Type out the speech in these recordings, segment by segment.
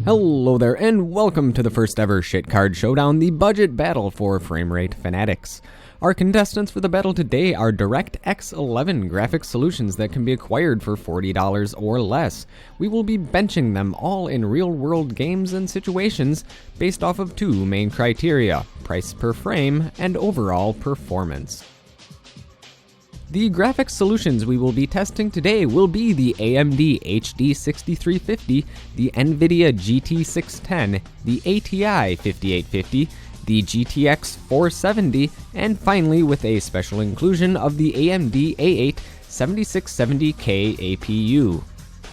Hello there, and welcome to the first ever Shit Card Showdown, the budget battle for frame rate fanatics. Our contestants for the battle today are DirectX 11 graphics solutions that can be acquired for $40 or less. We will be benching them all in real-world games and situations based off of two main criteria: price per frame and overall performance. The graphics solutions we will be testing today will be the AMD HD 6350, the NVidia GT 610, the ATI 5850, the GTX 470, and finally with a special inclusion of the AMD A-8 7670K APU.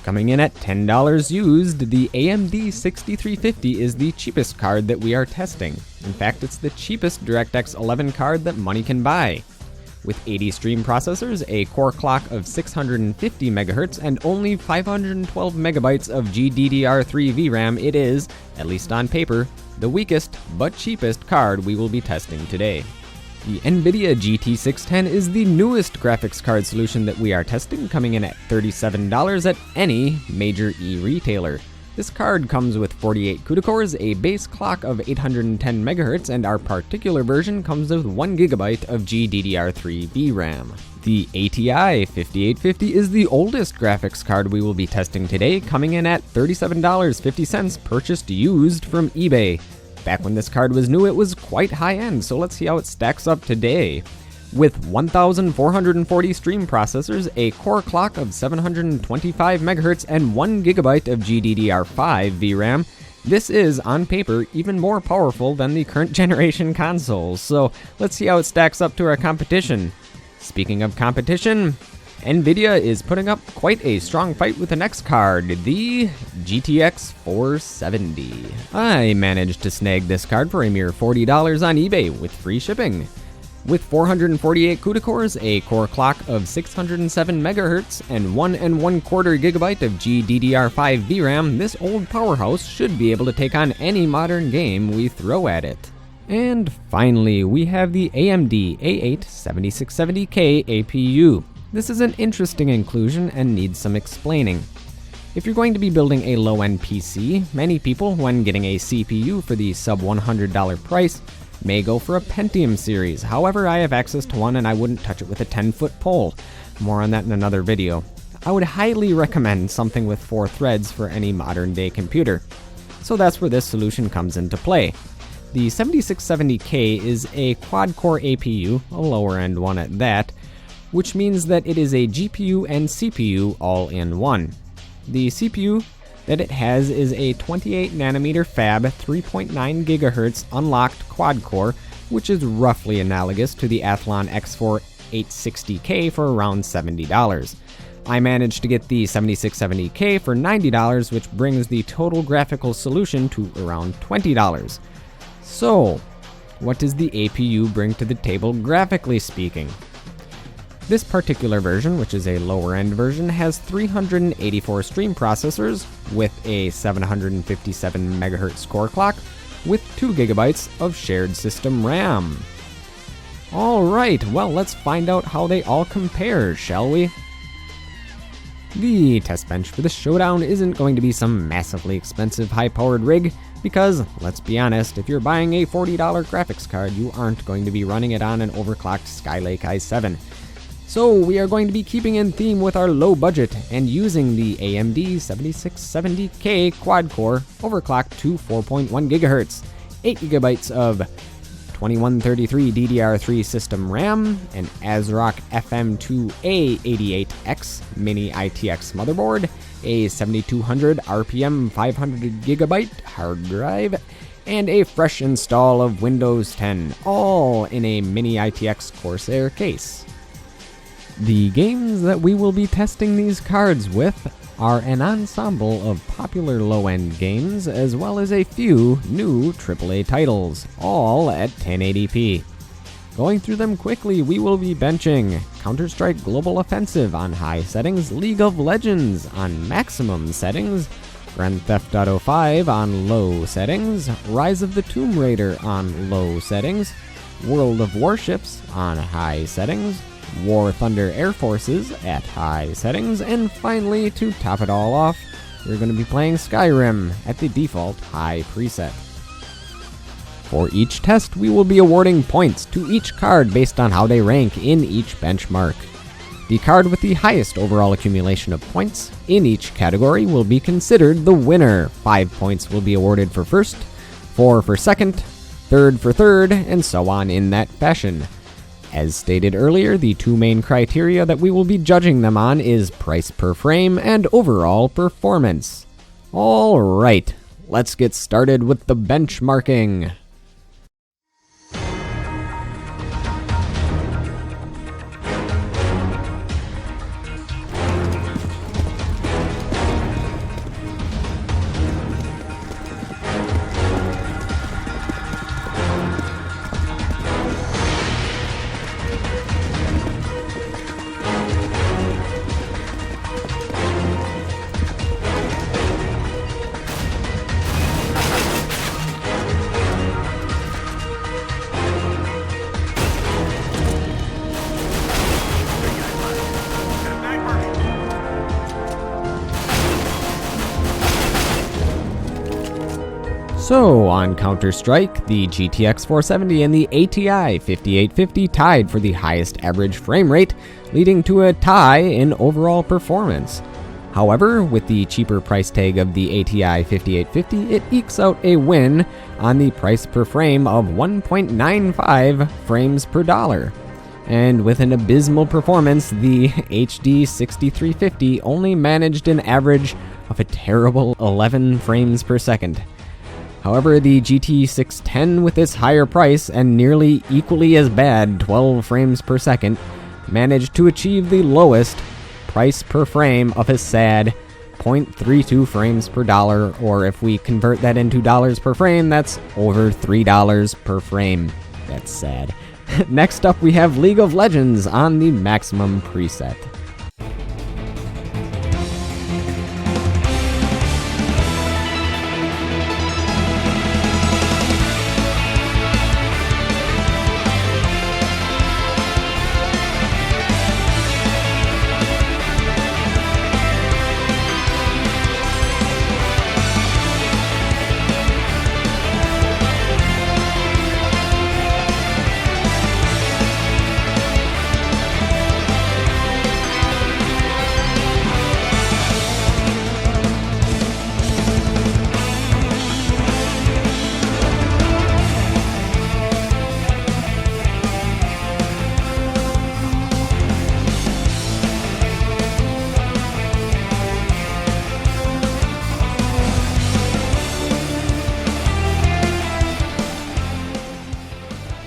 Coming in at $10 used, the AMD 6350 is the cheapest card that we are testing. In fact, it's the cheapest DirectX 11 card that money can buy. With 80 stream processors, a core clock of 650 MHz, and only 512 MB of GDDR3 VRAM, it is, at least on paper, the weakest but cheapest card we will be testing today. The NVidia GT 610 is the newest graphics card solution that we are testing, coming in at $37 at any major e-retailer. This card comes with 48 CUDA cores, a base clock of 810 MHz, and our particular version comes with 1 GB of GDDR3 VRAM. The ATI 5850 is the oldest graphics card we will be testing today, coming in at $37.50 purchased used from eBay. Back when this card was new, it was quite high-end, so let's see how it stacks up today. With 1,440 stream processors, a core clock of 725 MHz, and 1 GB of GDDR5 VRAM, this is, on paper, even more powerful than the current generation consoles, so let's see how it stacks up to our competition. Speaking of competition, NVIDIA is putting up quite a strong fight with the next card, the GTX 470. I managed to snag this card for a mere $40 on eBay with free shipping. With 448 CUDA cores, a core clock of 607 MHz, and 1 1/4 GB of GDDR5 VRAM, this old powerhouse should be able to take on any modern game we throw at it. And finally, we have the AMD A-8 7670K APU. This is an interesting inclusion and needs some explaining. If you're going to be building a low-end PC, many people, when getting a CPU for the sub $100 price, may go for a Pentium series. However, I have access to one and I wouldn't touch it with a 10-foot pole. More on that in another video. I would highly recommend something with 4 threads for any modern day computer. So that's where this solution comes into play. The 7670K is a quad-core APU, a lower end one at that, which means that it is a GPU and CPU all in one. The CPU that it has is a 28nm fab 3.9 GHz unlocked quad-core, which is roughly analogous to the Athlon X4 860K for around $70. I managed to get the 7670K for $90, which brings the total graphical solution to around $20. So, what does the APU bring to the table graphically speaking? This particular version, which is a lower-end version, has 384 stream processors with a 757 MHz core clock with 2 GB of shared system RAM. Alright, well, let's find out how they all compare, shall we? The test bench for this showdown isn't going to be some massively expensive high-powered rig, because, let's be honest, if you're buying a $40 graphics card, you aren't going to be running it on an overclocked Skylake i7. So we are going to be keeping in theme with our low budget and using the AMD 7670K quad-core overclocked to 4.1 GHz, 8 GB of 2133 DDR3 system RAM, an ASRock FM2A88X mini ITX motherboard, a 7200 RPM 500 GB hard drive, and a fresh install of Windows 10, all in a mini ITX Corsair case. The games that we will be testing these cards with are an ensemble of popular low-end games, as well as a few new AAA titles, all at 1080p. Going through them quickly, we will be benching Counter-Strike Global Offensive on high settings, League of Legends on maximum settings, Grand Theft Auto 5 on low settings, Rise of the Tomb Raider on low settings, World of Warships on high settings, War Thunder Air Forces at high settings, and finally, to top it all off, we're going to be playing Skyrim at the default high preset. For each test, we will be awarding points to each card based on how they rank in each benchmark. The card with the highest overall accumulation of points in each category will be considered the winner. 5 points will be awarded for first, 4 for second, third for third, and so on in that fashion. As stated earlier, the two main criteria that we will be judging them on is price per frame and overall performance. Alright, let's get started with the benchmarking. So, on Counter-Strike, the GTX 470 and the ATI 5850 tied for the highest average frame rate, leading to a tie in overall performance. However, with the cheaper price tag of the ATI 5850, it ekes out a win on the price per frame of 1.95 frames per dollar. And with an abysmal performance, the HD 6350 only managed an average of a terrible 11 frames per second. However, the GT 610 with its higher price and nearly equally as bad 12 frames per second managed to achieve the lowest price per frame of a sad 0.32 frames per dollar, or if we convert that into dollars per frame, that's over $3 per frame. That's sad. Next up, we have League of Legends on the maximum preset.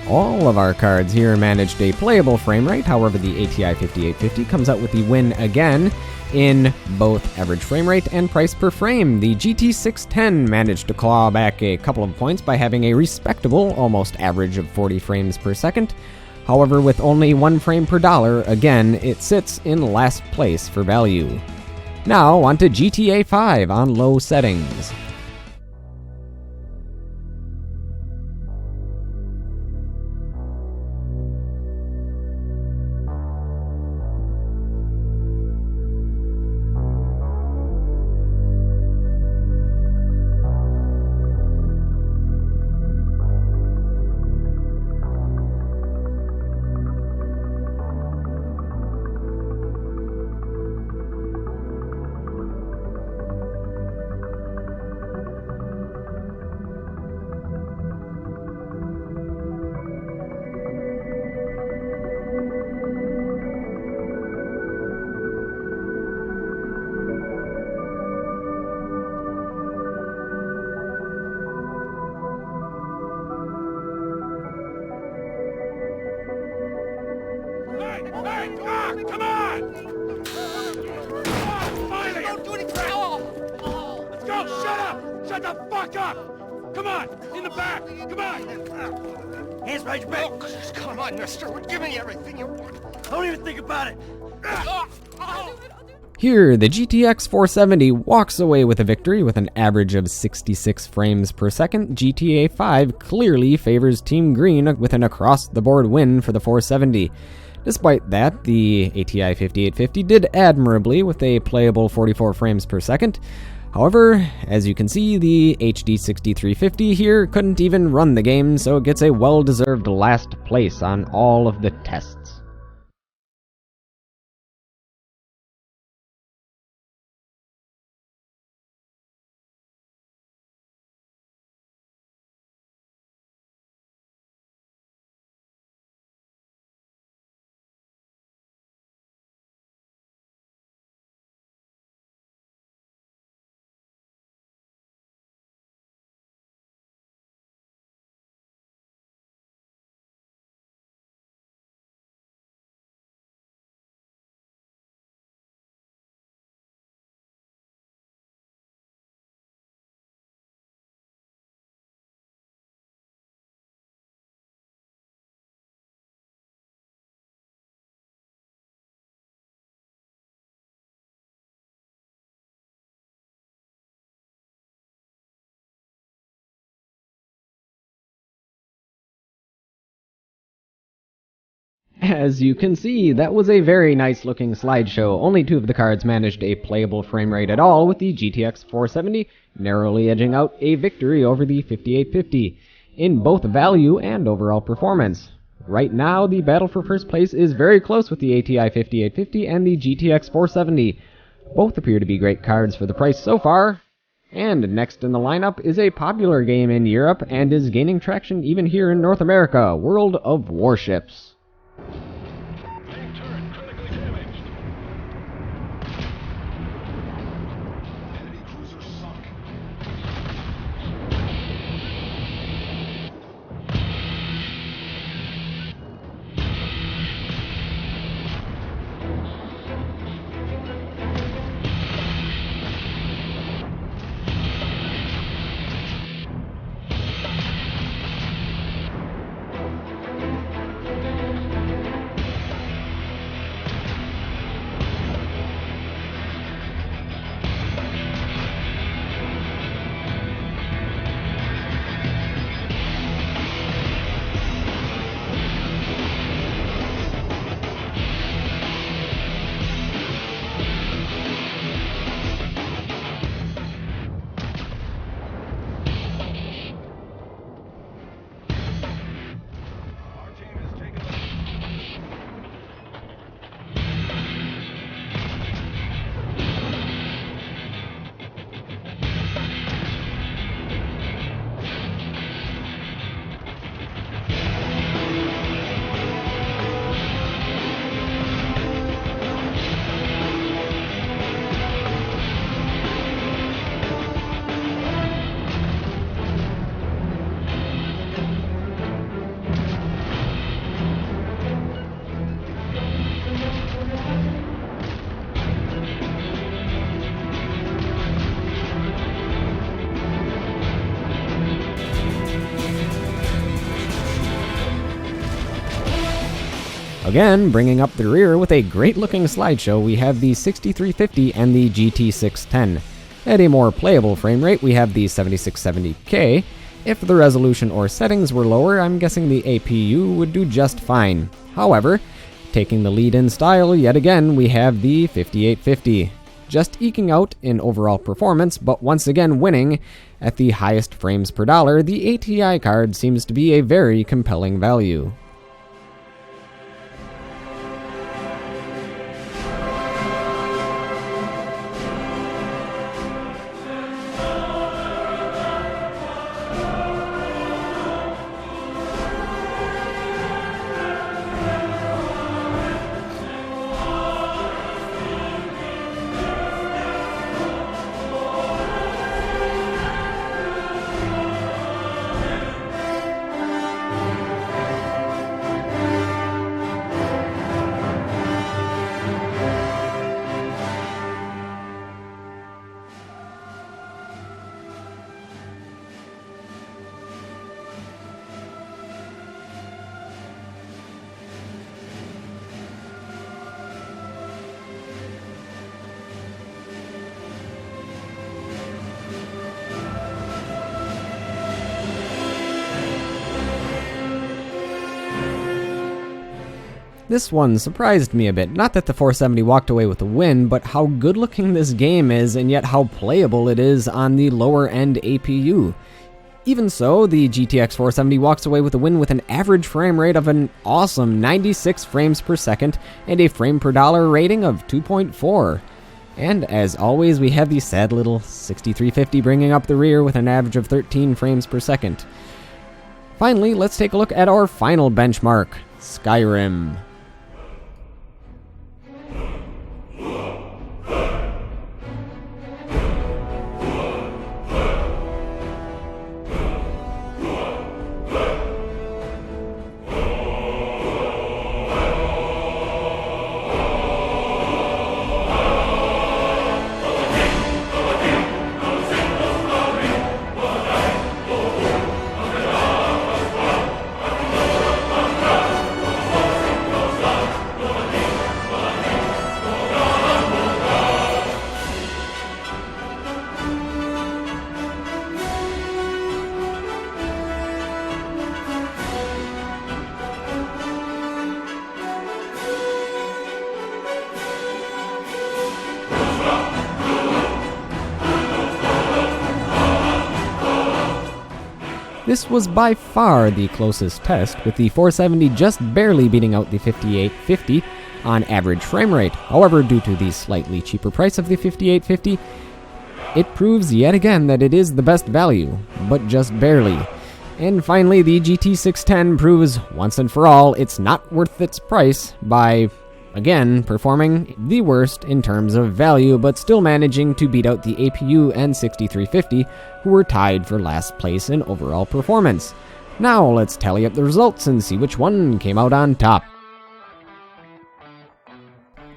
All of our cards here managed a playable frame rate, however the ATI 5850 comes out with the win again in both average frame rate and price per frame. The GT 610 managed to claw back a couple of points by having a respectable, almost average of 40 frames per second. However, with only 1 frame per dollar, again, it sits in last place for value. Now, on to GTA 5 on low settings. Come on! Finally! Don't do anything! Let's go! Shut up! Shut the fuck up! Come on! In the back! Come on! Hands behind your back! Oh, come on, mister. We're giving you everything you want. Don't even think about it. Here, the GTX 470 walks away with a victory with an average of 66 frames per second. GTA 5 clearly favors Team Green with an across-the-board win for the 470. Despite that, the ATI 5850 did admirably with a playable 44 frames per second. However, as you can see, the HD 6350 here couldn't even run the game, so it gets a well-deserved last place on all of the tests. As you can see, that was a very nice looking slideshow. Only two of the cards managed a playable frame rate at all, with the GTX 470 narrowly edging out a victory over the 5850 in both value and overall performance. Right now, the battle for first place is very close with the ATI 5850 and the GTX 470. Both appear to be great cards for the price so far. And next in the lineup is a popular game in Europe and is gaining traction even here in North America, World of Warships. Main turret critically damaged. Enemy cruiser sunk. Again, bringing up the rear with a great-looking slideshow, we have the 6350 and the GT610. At a more playable frame rate, we have the 7670K. If the resolution or settings were lower, I'm guessing the APU would do just fine. However, taking the lead in style, yet again, we have the 5850. Just eking out in overall performance, but once again winning at the highest frames per dollar, the ATI card seems to be a very compelling value. This one surprised me a bit. Not that the 470 walked away with a win, but how good looking this game is and yet how playable it is on the lower end APU. Even so, the GTX 470 walks away with a win with an average frame rate of an awesome 96 frames per second and a frame per dollar rating of 2.4. And as always, we have the sad little 6350 bringing up the rear with an average of 13 frames per second. Finally, let's take a look at our final benchmark, Skyrim. This was by far the closest test, with the 470 just barely beating out the 5850 on average frame rate. However, due to the slightly cheaper price of the 5850, it proves yet again that it is the best value, but just barely. And finally, the GT610 proves once and for all it's not worth its price by, again, performing the worst in terms of value, but still managing to beat out the APU and 6350, who were tied for last place in overall performance. Now let's tally up the results and see which one came out on top.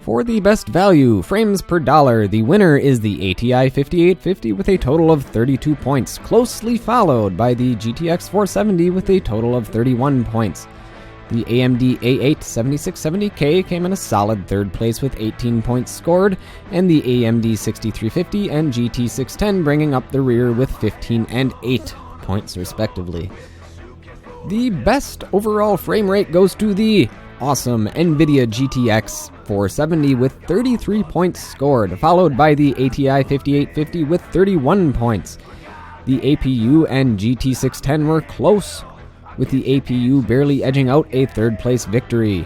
For the best value, frames per dollar, the winner is the ATI 5850 with a total of 32 points, closely followed by the GTX 470 with a total of 31 points. The AMD A-8 7670K came in a solid third place with 18 points scored, and the AMD 6350 and GT610 bringing up the rear with 15 and 8 points respectively. The best overall frame rate goes to the awesome NVidia GTX 470 with 33 points scored, followed by the ATI 5850 with 31 points. The APU and GT610 were close, with the APU barely edging out a third-place victory.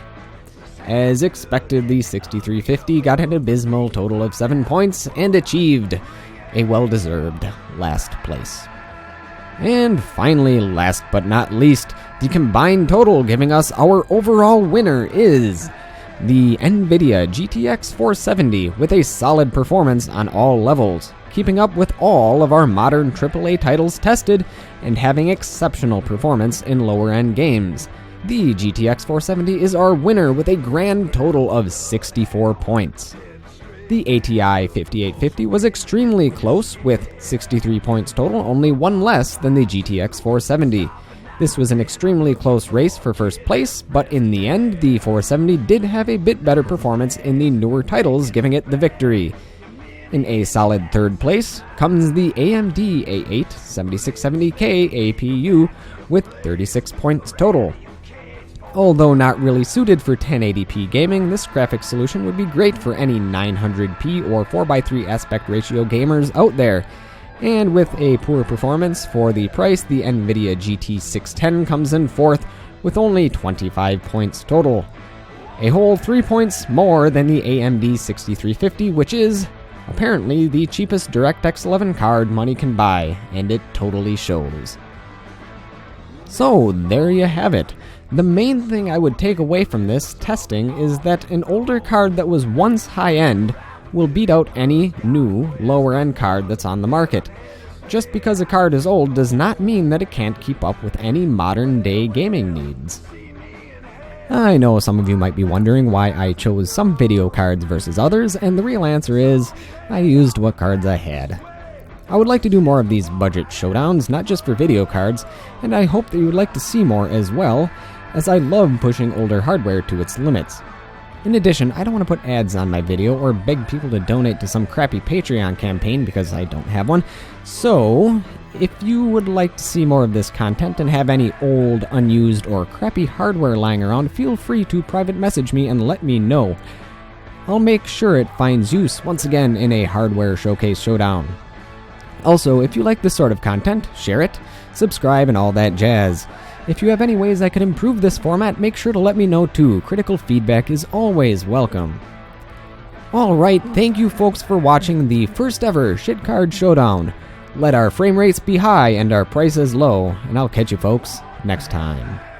As expected, the 6350 got an abysmal total of 7 points and achieved a well-deserved last place. And finally, last but not least, the combined total giving us our overall winner is the NVidia GTX 470 with a solid performance on all levels, keeping up with all of our modern AAA titles tested and having exceptional performance in lower-end games. The GTX 470 is our winner with a grand total of 64 points. The ATI 5850 was extremely close with 63 points total, only one less than the GTX 470. This was an extremely close race for first place, but in the end, the 470 did have a bit better performance in the newer titles, giving it the victory. In a solid third place comes the AMD A-8 7670K APU with 36 points total. Although not really suited for 1080p gaming, this graphics solution would be great for any 900p or 4:3 aspect ratio gamers out there. And with a poor performance for the price, the NVIDIA GT610 comes in fourth with only 25 points total. A whole 3 points more than the AMD 6350, which is apparently the cheapest DirectX 11 card money can buy, and it totally shows. So there you have it. The main thing I would take away from this testing is that an older card that was once high-end will beat out any new, lower-end card that's on the market. Just because a card is old does not mean that it can't keep up with any modern-day gaming needs. I know some of you might be wondering why I chose some video cards versus others, and the real answer is, I used what cards I had. I would like to do more of these budget showdowns, not just for video cards, and I hope that you would like to see more as well, as I love pushing older hardware to its limits. In addition, I don't want to put ads on my video or beg people to donate to some crappy Patreon campaign because I don't have one, so If you would like to see more of this content and have any old, unused, or crappy hardware lying around, feel free to private message me and let me know. I'll make sure it finds use once again in a hardware showcase showdown. Also, if you like this sort of content, share it, subscribe, and all that jazz. If you have any ways I could improve this format, make sure to let me know too. Critical feedback is always welcome. Alright, thank you folks for watching the first ever Shit Card Showdown. Let our frame rates be high and our prices low, and I'll catch you folks next time.